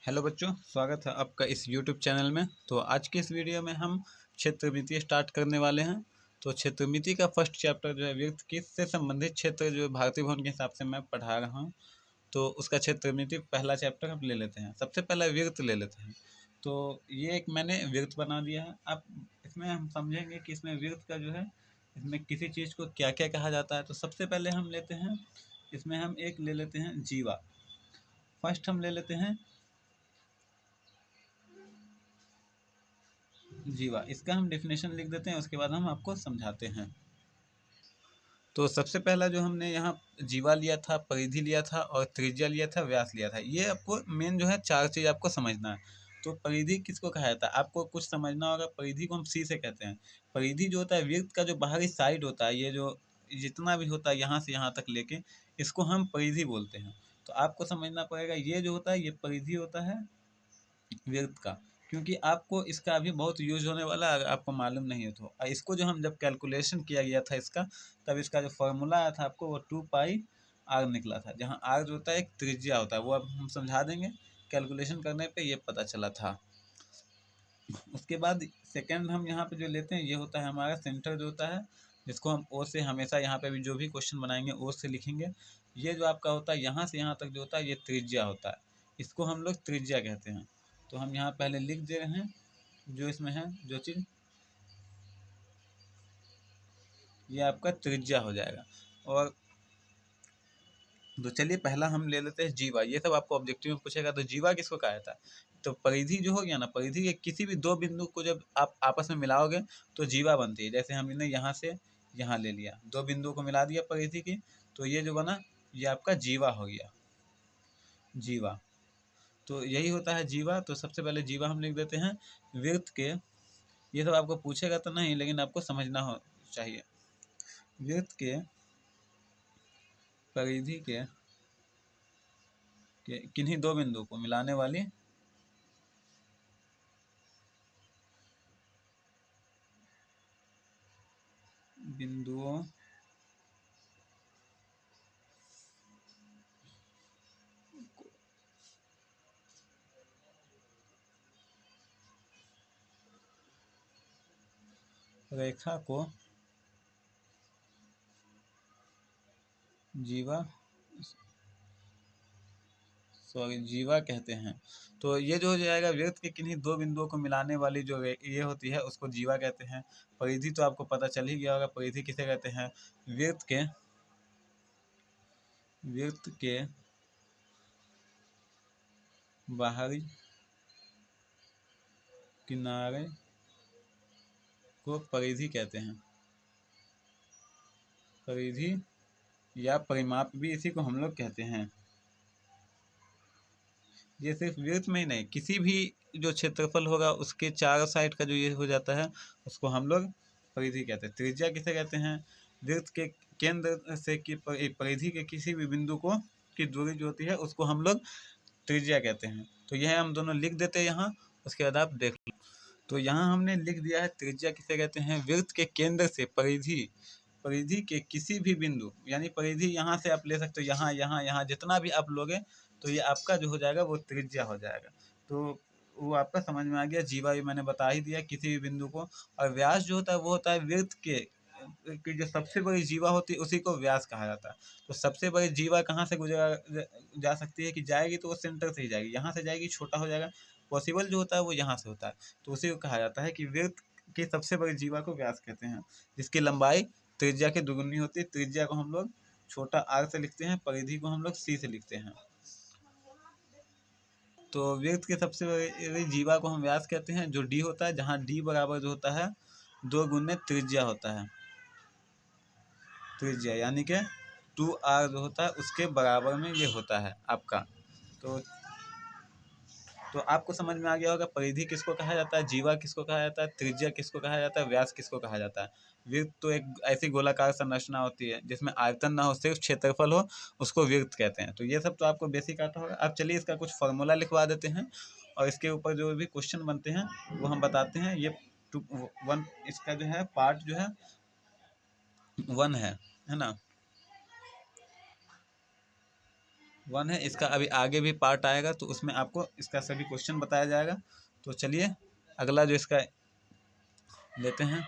Hello बच्चों, स्वागत है आपका इस यूट्यूब चैनल में। तो आज के इस वीडियो में हम क्षेत्रमिति स्टार्ट करने वाले हैं। तो क्षेत्रमिति का फर्स्ट चैप्टर जो है व्यक्ति से संबंधित क्षेत्र जो भारतीय भवन के हिसाब से मैं पढ़ा रहा हूँ। तो उसका क्षेत्रमिति पहला चैप्टर हम ले लेते हैं। सबसे पहला व्यक्ति ले लेते हैं। तो ये एक मैंने व्यक्ति बना दिया है। अब इसमें हम समझेंगे कि इसमें व्यक्ति का जो है, इसमें किसी चीज़ को क्या क्या कहा जाता है। तो सबसे पहले हम लेते हैं, इसमें हम एक ले लेते हैं जीवा। फर्स्ट हम ले लेते हैं जीवा। इसका हम डेफिनेशन लिख देते हैं, उसके बाद हम आपको समझाते हैं। तो सबसे पहला जो हमने यहाँ जीवा लिया था, परिधि लिया था और त्रिज्या लिया था, व्यास लिया था। ये आपको मेन जो है चार चीज़ आपको समझना है। तो परिधि किसको कहा जाता है, आपको कुछ समझना होगा। परिधि को हम सी से कहते हैं। परिधि जो होता है वृत्त का जो बाहरी साइड होता है, ये जो जितना भी होता है यहाँ से यहाँ तक लेके, इसको हम परिधि बोलते हैं। तो आपको समझना पड़ेगा, ये जो होता है ये परिधि होता है व्यर्थ का, क्योंकि आपको इसका अभी बहुत यूज होने वाला है। अगर आपको मालूम नहीं है तो इसको जो हम जब कैलकुलेशन किया गया था इसका, तब इसका जो फॉर्मूला आया था आपको वो 2πr निकला था, जहाँ r जो होता है एक त्रिज्या होता है। वो अब हम समझा देंगे, कैलकुलेशन करने पे ये पता चला था। उसके बाद सेकेंड हम यहाँ पे जो लेते हैं, ये होता है हमारा सेंटर जो होता है, जिसको हम ओ से हमेशा यहाँ पे भी जो भी क्वेश्चन बनाएंगे ओ से लिखेंगे। ये जो आपका होता है यहाँ से यहाँ तक जो होता है, ये त्रिज्या होता है। इसको हम लोग त्रिज्या कहते हैं। तो हम यहाँ पहले लिख दे रहे हैं जो इसमें है जो चीज़, ये आपका त्रिज्या हो जाएगा। और तो चलिए पहला हम ले लेते हैं जीवा। ये सब आपको ऑब्जेक्टिव में पूछेगा। तो जीवा किसको कहा जाता है, तो परिधि जो हो गया ना, परिधि के किसी भी दो बिंदु को जब आप आपस में मिलाओगे तो जीवा बनती है। जैसे हमने यहाँ से यहाँ ले लिया, दो बिंदु को मिला दिया परिधि की, तो ये जो बना ये आपका जीवा हो गया, जीवा। तो यही होता है जीवा। तो सबसे पहले जीवा हम लिख देते हैं। वृत्त के, ये सब आपको पूछेगा तो नहीं, लेकिन आपको समझना हो चाहिए। वृत्त के परिधि के किन्हीं दो बिंदु को मिलाने वाली बिंदुओं रेखा को जीवा जीवा कहते हैं। तो ये जो हो जाएगा, वृत्त के किन्हीं दो बिंदुओं को मिलाने वाली जो ये होती है उसको जीवा कहते हैं। परिधि तो आपको पता चल ही गया होगा, परिधि किसे कहते हैं। वृत्त के बाहरी किनारे को परिधि कहते हैं। परिधि या परिमाप भी इसी को हम लोग कहते हैं। ये सिर्फ वृत्त में ही नहीं, किसी भी जो क्षेत्रफल होगा उसके चारों साइड का जो ये हो जाता है, उसको हम लोग परिधि कहते हैं। त्रिज्या किसे कहते हैं, वृत्त के केंद्र से की परिधि के किसी भी बिंदु को की दूरी जो होती है उसको हम लोग त्रिज्या कहते हैं। तो यह हम दोनों लिख देते हैं यहाँ, उसके बाद आप देख लो। तो यहाँ हमने लिख दिया है त्रिज्या किसे कहते हैं, वृत्त के केंद्र से परिधि, परिधि के किसी भी बिंदु, यानी परिधि यहाँ से आप ले सकते हो, यहाँ यहाँ यहाँ जितना भी आप लोगे तो ये आपका जो हो जाएगा वो त्रिज्या हो जाएगा। तो वो आपका समझ में आ गया। जीवा भी मैंने बता ही दिया, किसी भी बिंदु को। और व्यास जो होता है वो होता है वृत्त के की जो सबसे बड़ी जीवा होती है उसी को व्यास कहा जाता है। तो सबसे बड़ी जीवा कहाँ से गुजरा जा सकती है, कि जाएगी तो वो सेंटर से ही जाएगी, यहाँ से जाएगी छोटा हो जाएगा। पॉसिबल जो होता है वो यहाँ से होता है। तो उसी को कहा जाता है कि वृत्त की सबसे बड़ी जीवा को व्यास कहते हैं, जिसकी लंबाई त्रिज्या की दुगुनी होती है। त्रिज्या को हम लोग छोटा आर से लिखते हैं, परिधि को हम लोग सी से लिखते हैं। तो वृत्त के सबसे बड़ी जीवा को हम व्यास कहते हैं, जो डी होता है, जहाँ डी बराबर जो होता है 2 गुने त्रिज्या होता है। त्रिज्या यानी कि 2r जो होता है उसके बराबर में ये होता है आपका। तो तो आपको समझ में आ गया होगा परिधि किसको कहा जाता है, जीवा किसको कहा जाता है, त्रिज्या किसको कहा जाता है, व्यास किसको कहा जाता है। वृत्त तो एक ऐसी गोलाकार संरचना होती है जिसमें आयतन ना हो, सिर्फ क्षेत्रफल हो, उसको वृत्त कहते हैं। तो ये सब तो आपको बेसिक आता होगा। अब चलिए इसका कुछ फॉर्मूला लिखवा देते हैं, और इसके ऊपर जो भी क्वेश्चन बनते हैं वो हम बताते हैं। ये 1 इसका जो है पार्ट जो है 1 है ना। 1 है। इसका अभी आगे भी पार्ट आएगा तो उसमें आपको इसका सभी क्वेश्चन बताया जाएगा। तो चलिए अगला जो इसका लेते हैं।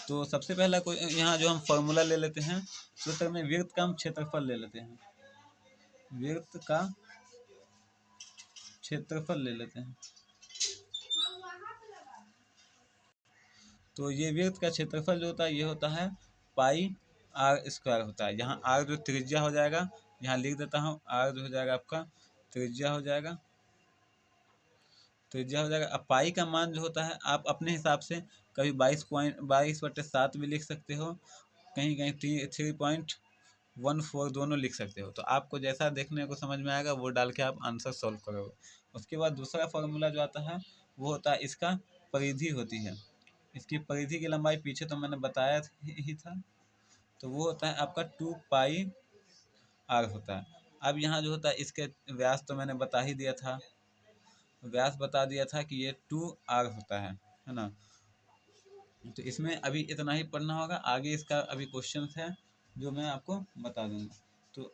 तो सबसे पहला कोई यहाँ जो हम फॉर्मूला ले लेते हैं, सूत्र में वृत्त का हम क्षेत्रफल ले लेते हैं। वृत्त का क्षेत्रफल ले लेते हैं। तो ये वृत्त का क्षेत्रफल जो होता है ये होता है पाई आर स्क्वायर होता है। यहाँ आर जो त्रिज्या हो जाएगा, यहाँ लिख देता हूँ, आर जो हो जाएगा आपका त्रिज्या हो जाएगा, त्रिज्या हो जाएगा। अब पाई का मान जो होता है आप अपने हिसाब से कभी 22.7 भी लिख सकते हो, कहीं कहीं 3.14 दोनों लिख सकते हो। तो आपको जैसा देखने को समझ में आएगा वो डाल के आप आंसर सॉल्व करोगे। उसके बाद दूसरा फॉर्मूला जो आता है वो होता है इसका परिधि होती है। इसकी परिधि की लंबाई पीछे तो मैंने बताया ही था, तो वो होता है आपका 2 पाई आर होता है। अब यहाँ जो होता है इसके व्यास तो मैंने बता ही दिया था, व्यास बता दिया था कि ये 2 आर होता है ना। तो इसमें अभी इतना ही पढ़ना होगा, आगे इसका अभी क्वेश्चन है जो मैं आपको बता दूंगा। तो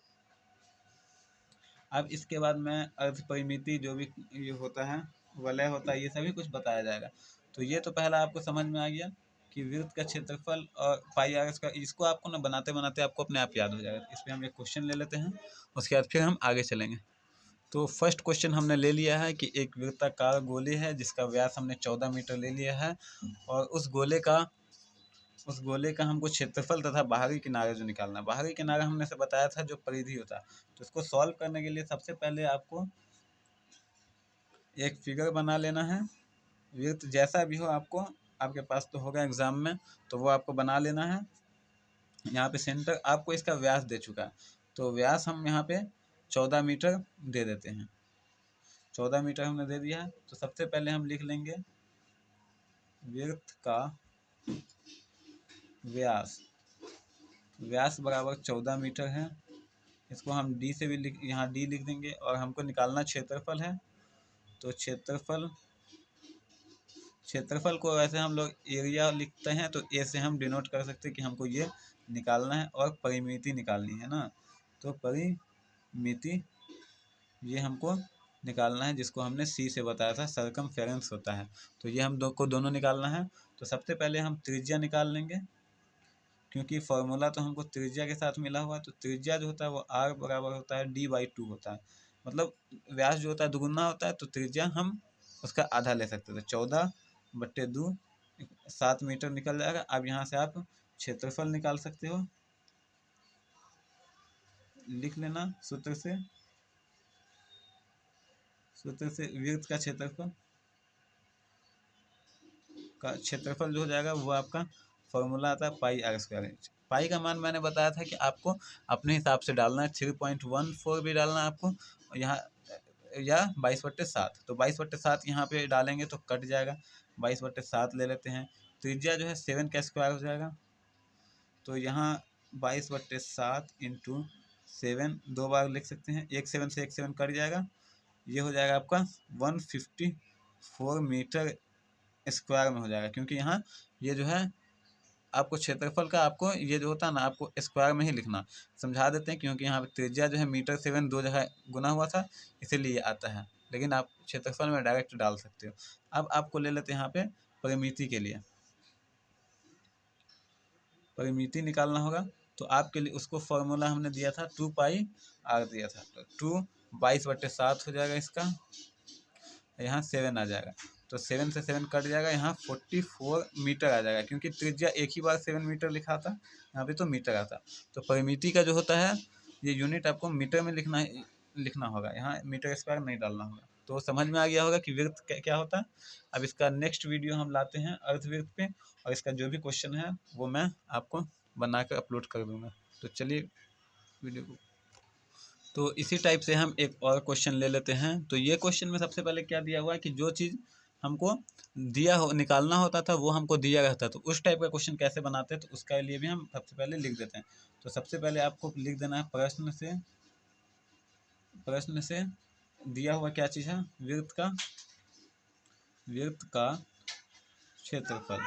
अब इसके बाद मैं अर्ध परिमिति जो भी ये होता है, वलय होता है, ये सभी कुछ बताया जाएगा। तो ये तो पहला आपको समझ में आ गया कि वृत्त का क्षेत्रफल और पाई आर का, इसको आपको ना बनाते बनाते आपको अपने आप याद हो जाएगा। इस पर हम एक क्वेश्चन ले लेते हैं, उसके बाद फिर हम आगे चलेंगे। तो फर्स्ट क्वेश्चन हमने ले लिया है कि एक वृत्ताकार गोले है जिसका व्यास हमने 14 मीटर ले लिया है, और उस गोले का हमको क्षेत्रफल तथा बाहरी किनारे जो निकालना है। बाहरी किनारा हमने से बताया था जो परिधि होता है। तो इसको सॉल्व करने के लिए सबसे पहले आपको एक फिगर बना लेना है। वृत्त जैसा भी हो आपको, आपके पास तो होगा एग्जाम में, तो वो आपको बना लेना है। यहाँ पे सेंटर आपको इसका व्यास दे चुका है, तो व्यास हम यहाँ पे 14 मीटर दे देते हैं। 14 मीटर हमने दे दिया है। तो सबसे पहले हम लिख लेंगे वृत्त का व्यास, व्यास बराबर 14 मीटर है। इसको हम डी से भी यहाँ डी लिख देंगे, और हमको निकालना क्षेत्रफल है। तो क्षेत्रफल को वैसे हम लोग एरिया लिखते हैं, तो ए से हम डिनोट कर सकते हैं कि हमको ये निकालना है, और परिमिति निकालनी है ना। तो परिमिति ये हमको निकालना है, जिसको हमने सी से बताया था, सरकमफेरेंस होता है। तो ये हम दोनों निकालना है। तो सबसे पहले हम त्रिज्या निकाल लेंगे, क्योंकि फॉर्मूला तो हमको त्रिज्या के साथ मिला हुआ है। तो त्रिज्या जो होता है वो आर बराबर होता है d/2 होता है। मतलब व्यास जो होता है दुगुना होता है, तो त्रिज्या हम उसका आधा ले सकते थे। 14/2 7 मीटर निकल जाएगा। अब यहाँ से आप क्षेत्रफल निकाल सकते हो, लिख लेना सूत्र से वृत्त का क्षेत्रफल जो हो जाएगा वो आपका फॉर्मूला आता है पाई आर स्क्वायर। पाई का मान मैंने बताया था कि आपको अपने हिसाब से डालना है, 3.14 भी डालना है आपको यहाँ, या 22/7। तो 22/7 यहाँ पे डालेंगे तो कट जाएगा, 22/7 ले लेते हैं। त्रिज्या जो है 7 का स्क्वायर हो जाएगा। तो यहाँ 22/7 इंटू 7 दो बार लिख सकते हैं, एक 7 से एक 7 कट जाएगा। ये हो जाएगा आपका 154 मीटर स्क्वायर में हो जाएगा, क्योंकि यहाँ ये जो है आपको क्षेत्रफल का, आपको ये जो होता है ना, आपको स्क्वायर में ही लिखना। समझा देते हैं, क्योंकि यहाँ पे त्रिज्या जो है मीटर 7 दो जगह गुना हुआ था, इसीलिए आता है, लेकिन आप क्षेत्रफल में डायरेक्ट डाल सकते हो। अब आपको ले लेते हैं यहाँ पे परिमिति के लिए, परिमिति निकालना होगा। तो आपके लिए उसको फॉर्मूला हमने दिया था 2 पाई आर दिया था। तो 2 22/7 हो जाएगा इसका, यहाँ 7 आ जाएगा। तो 7 से 7 कट जाएगा, यहाँ 44 मीटर आ जाएगा, क्योंकि त्रिज्या एक ही बार 7 मीटर लिखा था, यहाँ पे तो मीटर आता। तो परिमिति का जो होता है ये यूनिट आपको मीटर में लिखना होगा, यहाँ मीटर स्क्वायर नहीं डालना होगा। तो समझ में आ गया होगा कि वृत्त क्या होता है। अब इसका नेक्स्ट वीडियो हम लाते हैं अर्धवृत्त पे, और इसका जो भी क्वेश्चन है वो मैं आपको बना कर अपलोड कर दूँगा। तो चलिए वीडियो को, तो इसी टाइप से हम एक और क्वेश्चन ले लेते हैं। तो ये क्वेश्चन में सबसे पहले क्या दिया हुआ है कि जो चीज़ हमको निकालना होता था वो हमको दिया रहता, तो उस टाइप का क्वेश्चन कैसे बनाते हैं, तो उसके लिए भी हम सबसे पहले लिख देते हैं। तो सबसे पहले आपको लिख देना है प्रश्न से दिया हुआ क्या चीज़ है, वृत्त का क्षेत्रफल।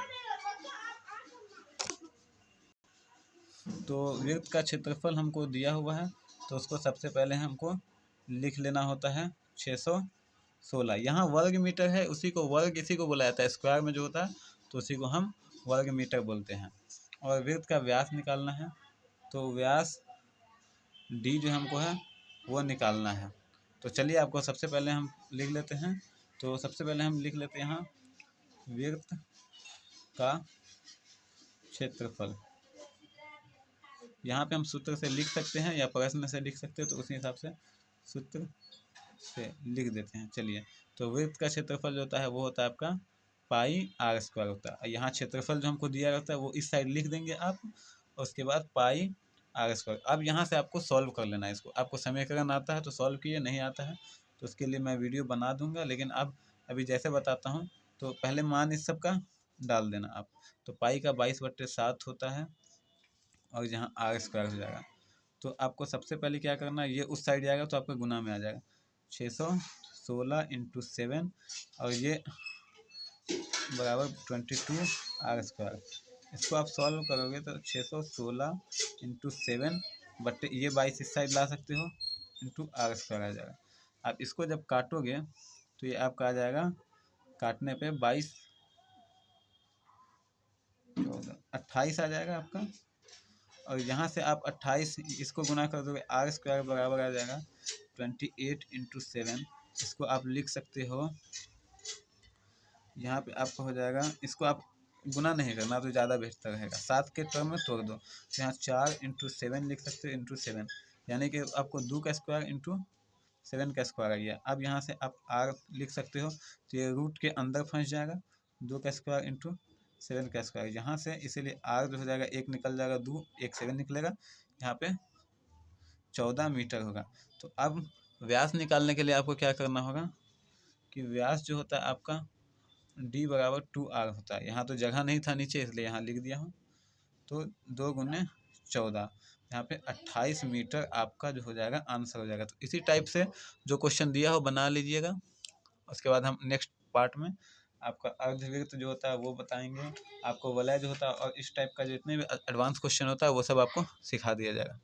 तो वृत्त का क्षेत्रफल हमको दिया हुआ है, तो उसको सबसे पहले हमको लिख लेना होता है 616। यहाँ वर्ग मीटर है, उसी को वर्ग इसी को बोला जाता है, स्क्वायर में जो होता है तो उसी को हम वर्ग मीटर बोलते हैं। और वृत्त का व्यास निकालना है, तो व्यास डी जो हमको है वो निकालना है। तो चलिए आपको सबसे पहले हम लिख लेते हैं। तो सबसे पहले हम लिख लेते हैं यहाँ वृत्त का क्षेत्रफल। यहाँ पे हम सूत्र से लिख सकते हैं या प्रश्न से लिख सकते हैं, तो उसी हिसाब से सूत्र से लिख देते हैं। चलिए, तो वृत्त का क्षेत्रफल जो होता है वो होता है आपका पाई आर स्क्वायर होता है। यहाँ क्षेत्रफल जो हमको दिया रहता है वो इस साइड लिख देंगे आप, और उसके बाद पाई आर स्क्वायर। अब यहाँ से आपको सॉल्व कर लेना है इसको। आपको समीकरण आता है तो सॉल्व कीजिए, नहीं आता है तो उसके लिए मैं वीडियो बना दूंगा, लेकिन अब अभी जैसे बताता हूँ तो पहले मान इस सब का डाल देना आप। तो पाई का 22/7 होता है, और यहाँ आर स्क्वायर हो जाएगा। तो आपको सबसे पहले क्या करना है, ये उस साइड जाएगा तो आपका गुना में आ जाएगा 616 × 7, और ये बराबर 22 आर स्क्वायर। इसको आप सॉल्व करोगे तो 616 × 7 बट्टे ये 22 इस साइड ला सकते हो, इंटू आर स्क्वायर आ जाएगा। आप इसको जब काटोगे तो ये आपका आ जाएगा, काटने पे 22 28 आ जाएगा आपका। और यहाँ से आप 28 इसको गुना कर दोगे, आर स्क्वायर बराबर आ जाएगा 28 × 7। इसको आप लिख सकते हो, यहाँ पे आपको हो जाएगा, इसको आप गुना नहीं करना तो ज़्यादा बेहतर रहेगा, 7 के टर्म में तोड़ दो। तो यहाँ 4 × 7 लिख सकते हो, × 7, यानी कि आपको 2 का स्क्वायर × 7 का स्क्वायर आ गया। अब यहाँ से आप आर लिख सकते हो, तो ये रूट के अंदर फंस जाएगा, 2 का स्क्वायर × 7 का स्क्वायर यहाँ से, इसीलिए आर जो हो जाएगा 1 निकल जाएगा, 2 1 7 निकलेगा, यहाँ पे 14 मीटर होगा। तो अब व्यास निकालने के लिए आपको क्या करना होगा कि व्यास जो होता है आपका D बराबर 2R होता है। यहाँ तो जगह नहीं था नीचे, इसलिए यहाँ लिख दिया हूँ। तो 2 × 14, यहाँ पे 28 मीटर आपका जो हो जाएगा आंसर हो जाएगा। तो इसी टाइप से जो क्वेश्चन दिया हो बना लीजिएगा। उसके बाद हम नेक्स्ट पार्ट में आपका अर्धवृत्त जो होता है वो बताएंगे, आपको वलय जो होता है, और इस टाइप का जितने भी एडवांस क्वेश्चन होता है वो सब आपको सिखा दिया जाएगा।